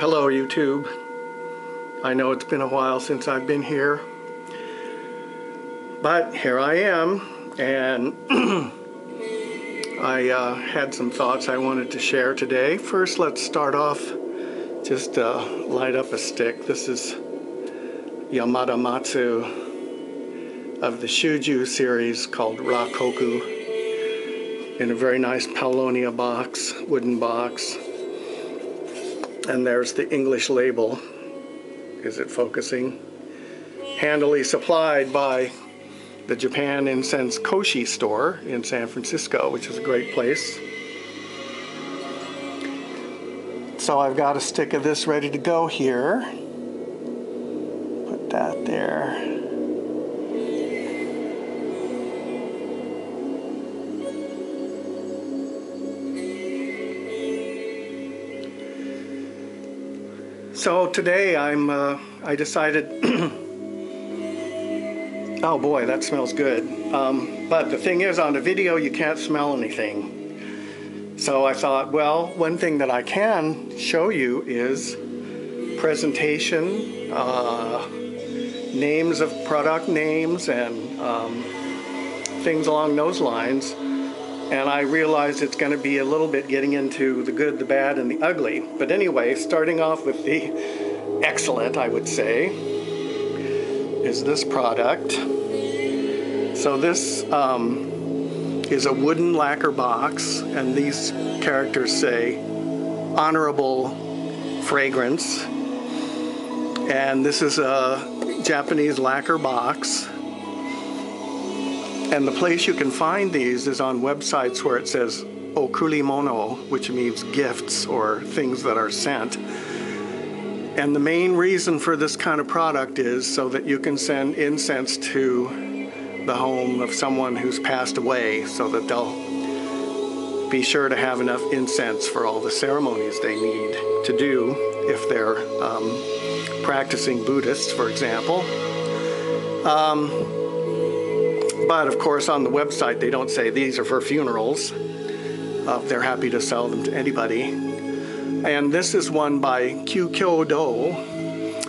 Hello YouTube. I know it's been a while since I've been here, but here I am, and I had some thoughts I wanted to share today. First, let's start off, just light up a stick. This is Yamada Matsu of the Shuju series called Rakoku in a very nice Paulownia box, wooden box. And there's the English label. Is it focusing? Handily supplied by the Japan Incense Koshi store in San Francisco, which is a great place. So I've got a stick of this ready to go here. Put that there. So today I decided, oh boy, that smells good. But the thing is, on the video you can't smell anything. So I thought, well, one thing that I can show you is presentation, names of product names, and things along those lines. And I realized it's going to be a little bit getting into the good, the bad, and the ugly. But anyway, starting off with the excellent, I would say, is this product. So this is a wooden lacquer box, and these characters say honorable fragrance. And this is a Japanese lacquer box. And the place you can find these is on websites where it says okurimono, which means gifts or things that are sent. And the main reason for this kind of product is so that you can send incense to the home of someone who's passed away, so that they'll be sure to have enough incense for all the ceremonies they need to do if they're practicing Buddhists, for example. But of course, on the website, they don't say these are for funerals. They're happy to sell them to anybody. And this is one by Kyukyo-do.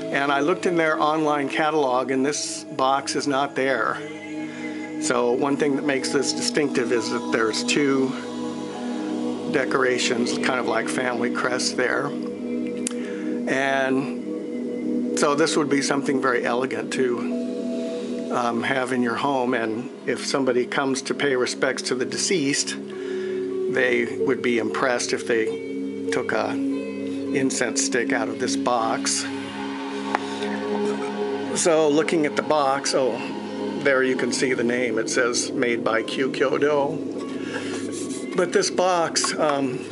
And I looked in their online catalog, and this box is not there. So one thing that makes this distinctive is that there's two decorations, kind of like family crests there. And so this would be something very elegant to have in your home, and if somebody comes to pay respects to the deceased, they would be impressed if they took a incense stick out of this box. So looking at the box, oh, there you can see the name. It says made by Kyukyo-do. But this box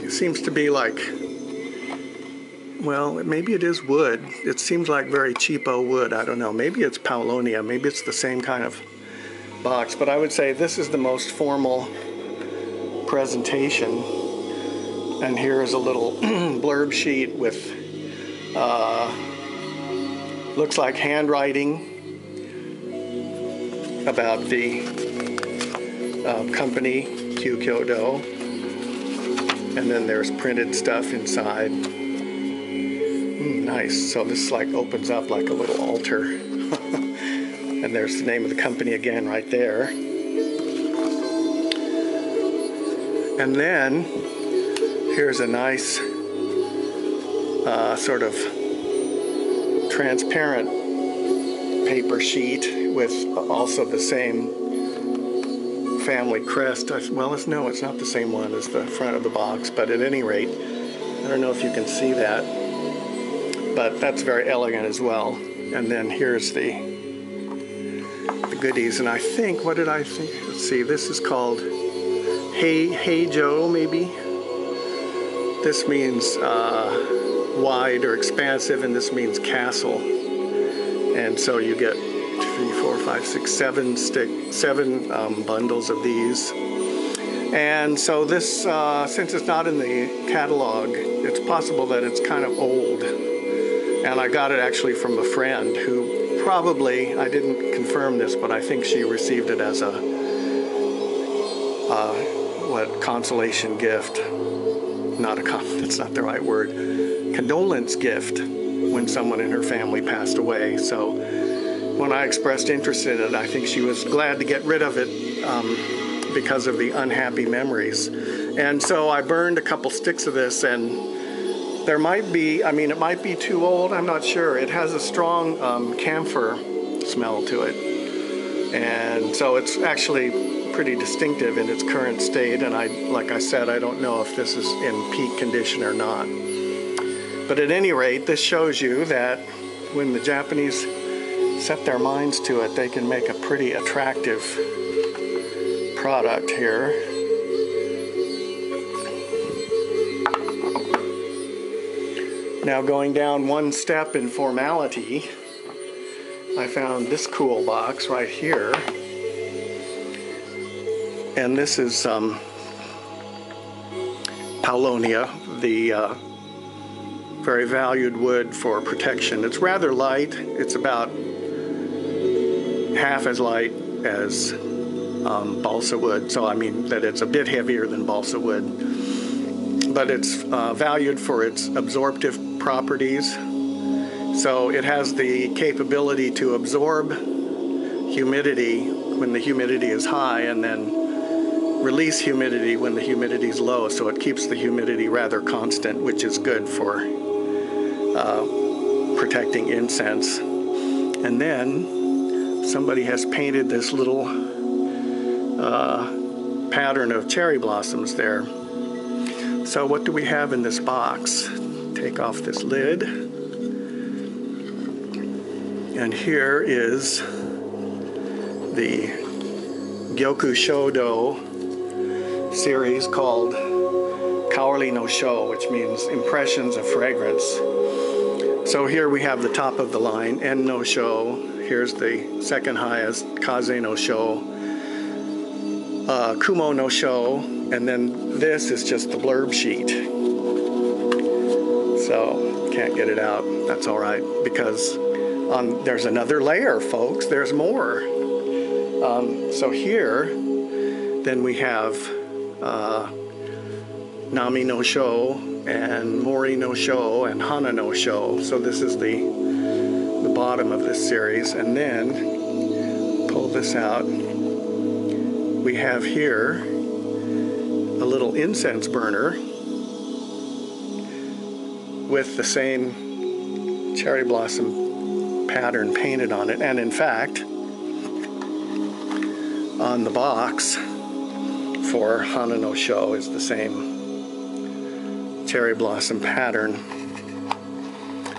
seems to be like, well, maybe it is wood. It seems like very cheapo wood. I don't know. Maybe it's Paulownia. Maybe it's the same kind of box. But I would say this is the most formal presentation. And here is a little blurb sheet with, looks like handwriting about the company, Kyukyo-do. And then there's printed stuff inside. Nice. So this like opens up like a little altar. And there's the name of the company again right there. And then here's a nice sort of transparent paper sheet with also the same family crest. Well, no, it's not the same one as the front of the box, but at any rate, I don't know if you can see that. But that's very elegant as well. And then here's the goodies. And I think, what did I think? Let's see, this is called Hey Joe, maybe? This means wide or expansive, and this means castle. And so you get 3, 4, 5, 6, 7 bundles of these. And so this, since it's not in the catalog, it's possible that it's kind of old. And I got it actually from a friend who probably, I didn't confirm this, but I think she received it as a consolation gift. That's not the right word. condolence gift when someone in her family passed away. So when I expressed interest in it, I think she was glad to get rid of it because of the unhappy memories. And so I burned a couple sticks of this, and there might be, I mean, it might be too old, I'm not sure. It has a strong camphor smell to it. And so it's actually pretty distinctive in its current state, and like I said, I don't know if this is in peak condition or not. But at any rate, this shows you that when the Japanese set their minds to it, they can make a pretty attractive product here. Now, going down one step in formality, I found this cool box right here. And this is Paulownia, the very valued wood for protection. It's rather light. It's about half as light as balsa wood. So I mean that it's a bit heavier than balsa wood. But it's valued for its absorptive properties. So it has the capability to absorb humidity when the humidity is high, and then release humidity when the humidity is low, so it keeps the humidity rather constant, which is good for protecting incense. And then somebody has painted this little pattern of cherry blossoms there. So what do we have in this box? Take off this lid. And here is the Gyoku Shodo series called Kaori no Sho, which means impressions of fragrance. So here we have the top of the line, En no Sho. Here's the second highest, Kaze no Sho, Kumo no Sho, and then this is just the blurb sheet. So can't get it out. That's all right, because there's another layer, folks. There's more. So here, then we have Nami no Sho and Mori no Sho and Hana no Sho. So this is the bottom of this series. And then pull this out. We have here a little incense burner with the same cherry blossom pattern painted on it. And in fact, on the box for Hana no Sho is the same cherry blossom pattern.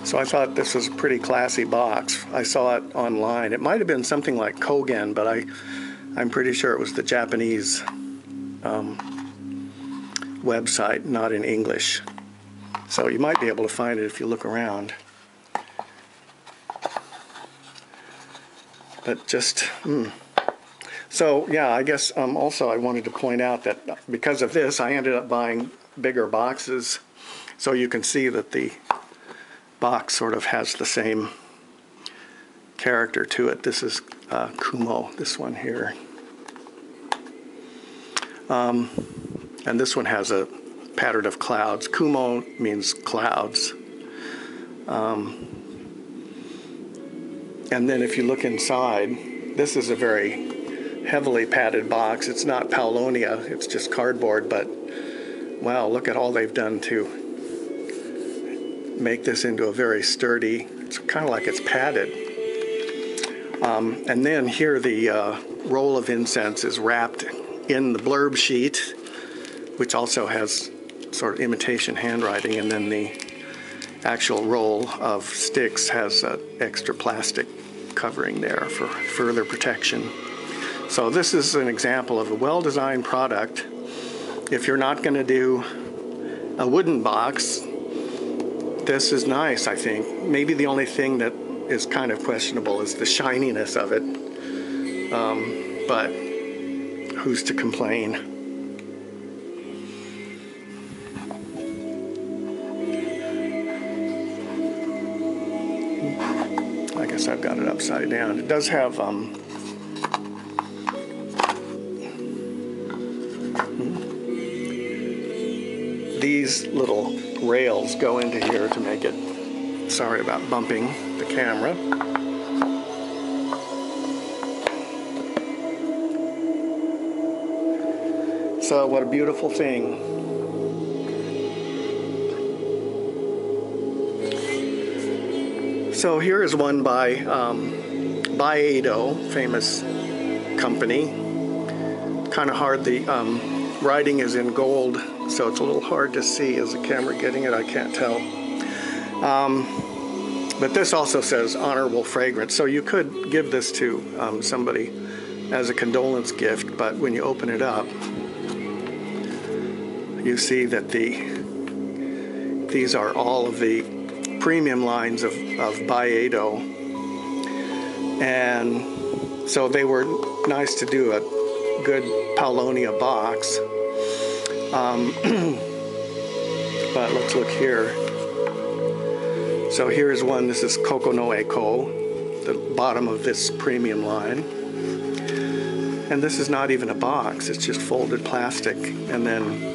So I thought this was a pretty classy box. I saw it online. It might have been something like Kogen, but I'm pretty sure it was the Japanese website, not in English. So you might be able to find it if you look around. But just, So yeah, I guess also I wanted to point out that because of this, I ended up buying bigger boxes, so you can see that the box sort of has the same character to it. This is Kumo, this one here. And this one has a pattern of clouds. Kumo means clouds. And then if you look inside, this is a very heavily padded box. It's not Paulownia, it's just cardboard, but wow, look at all they've done to make this into a very sturdy, it's kind of like it's padded. And then here the roll of incense is wrapped in the blurb sheet, which also has sort of imitation handwriting, and then the actual roll of sticks has an extra plastic covering there for further protection. So this is an example of a well-designed product. If you're not going to do a wooden box, this is nice, I think. Maybe the only thing that is kind of questionable is the shininess of it. But who's to complain? I guess I've got it upside down. It does have these little rails go into here to make it. Sorry about bumping the camera. So what a beautiful thing. So here is one by Biedo, famous company. Kind of hard, the writing is in gold, so it's a little hard to see. Is the camera getting it? I can't tell. But this also says honorable fragrance, so you could give this to somebody as a condolence gift, but when you open it up, you see that these are all of the premium lines of Biedo, and so they were nice to do a good Paulownia box. But let's look here. So here's one. This is Koko no Eko, the bottom of this premium line. And this is not even a box, it's just folded plastic. And then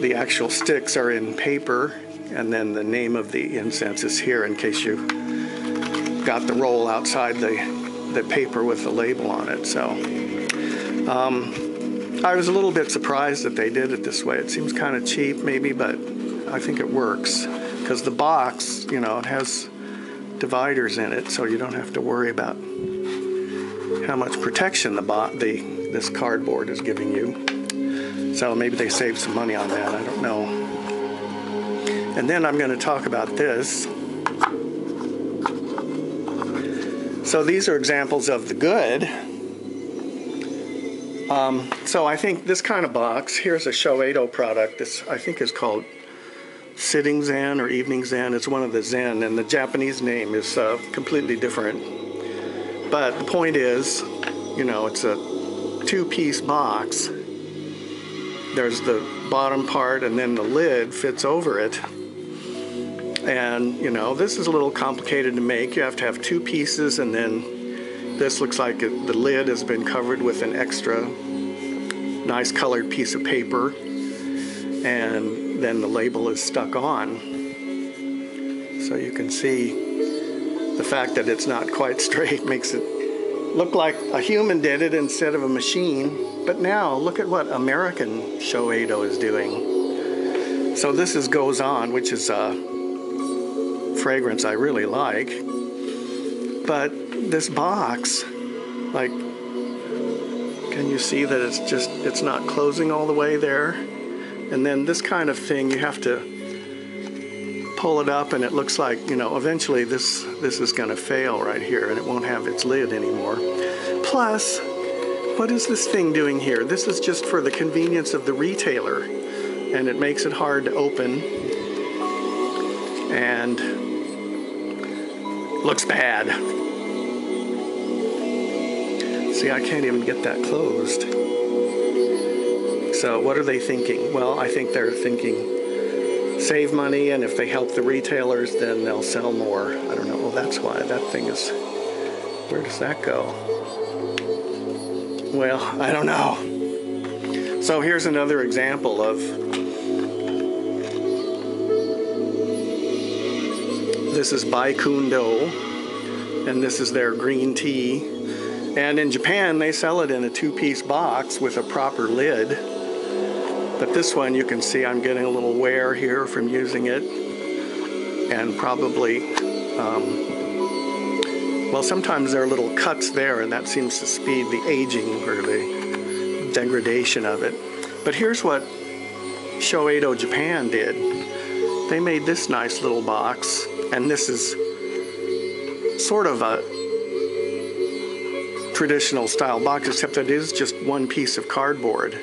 the actual sticks are in paper, and then the name of the incense is here in case you got the roll outside the paper with the label on it. So I was a little bit surprised that they did it this way. It seems kind of cheap maybe, but I think it works because the box, you know, it has dividers in it, so you don't have to worry about how much protection this cardboard is giving you. So maybe they saved some money on that, I don't know. And then I'm going to talk about this. So these are examples of the good. So I think this kind of box, here's a Shoeido product. This I think is called Sitting Zen or Evening Zen. It's one of the Zen, and the Japanese name is completely different. But the point is, you know, it's a two-piece box. There's the bottom part, and then the lid fits over it. And, you know, this is a little complicated to make. You have to have two pieces, and then this looks like the lid has been covered with an extra nice colored piece of paper, and then the label is stuck on. So you can see the fact that it's not quite straight makes it look like a human did it instead of a machine. But now look at what American Shoeido is doing. So this is Goes On, which is a fragrance I really like. But this box, like, can you see that it's not closing all the way there? And then this kind of thing, you have to pull it up, and it looks like, you know, eventually this is going to fail right here, and it won't have its lid anymore. Plus, what is this thing doing here? This is just for the convenience of the retailer, and it makes it hard to open, and looks bad. See, I can't even get that closed. So what are they thinking? Well, I think they're thinking save money, and if they help the retailers, then they'll sell more. I don't know. Well, that's why that thing is, where does that go? Well, I don't know. So here's another example of, this is Baikundo, and this is their green tea. And in Japan, they sell it in a two-piece box with a proper lid. But this one, you can see I'm getting a little wear here from using it. And probably, well, sometimes there are little cuts there, and that seems to speed the aging or the degradation of it. But here's what Shoeido Japan did. They made this nice little box, and this is sort of a traditional style box, except that it is just one piece of cardboard,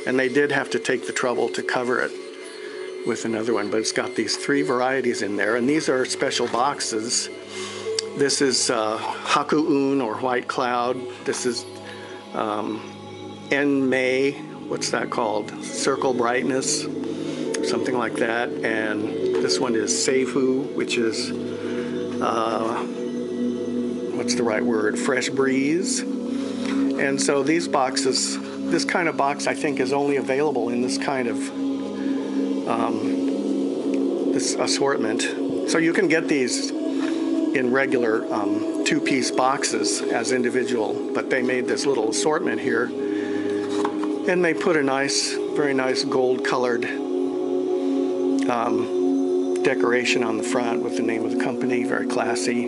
and they did have to take the trouble to cover it with another one, but it's got these threi varieties in there, and these are special boxes. This is Haku-un, or White Cloud. This is En-mei, what's that called? Circle Brightness, something like that. And this one is Seifu, which is what's the right word? Fresh Breeze. And so these boxes, this kind of box I think is only available in this kind of this assortment. So you can get these in regular two-piece boxes as individual, but they made this little assortment here, and they put a nice, very nice gold-colored decoration on the front with the name of the company, very classy.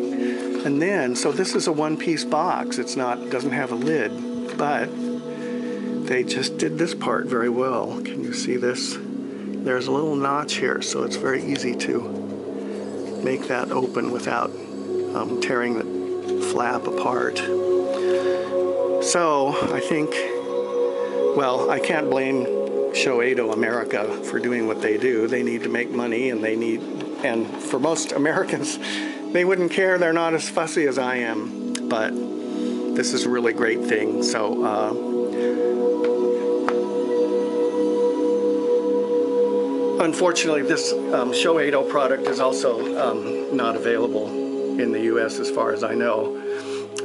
And then, so this is a one-piece box. It's not, doesn't have a lid, but they just did this part very well. Can you see this? There's a little notch here, so it's very easy to make that open without tearing the flap apart. So I think, well, I can't blame Shoeido America for doing what they do. They need to make money, and and for most Americans, they wouldn't care. They're not as fussy as I am, but this is a really great thing. So unfortunately, this Shoeido product is also not available in the US as far as I know.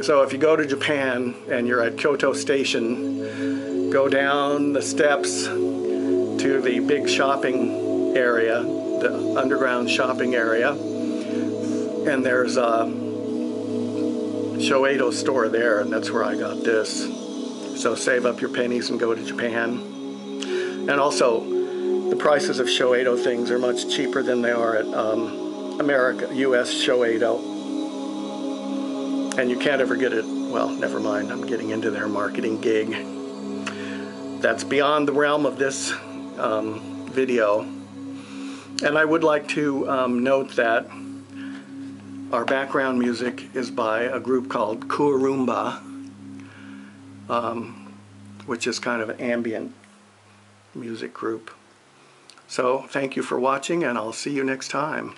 So if you go to Japan and you're at Kyoto Station, go down the steps to the big shopping area, the underground shopping area, and there's a Shoeido store there, and that's where I got this. So save up your pennies and go to Japan. And also, the prices of Shoeido things are much cheaper than they are at US Shoeido. And you can't ever get it, well, never mind, I'm getting into their marketing gig. That's beyond the realm of this video. And I would like to note that our background music is by a group called Kurumba, which is kind of an ambient music group. So thank you for watching, and I'll see you next time.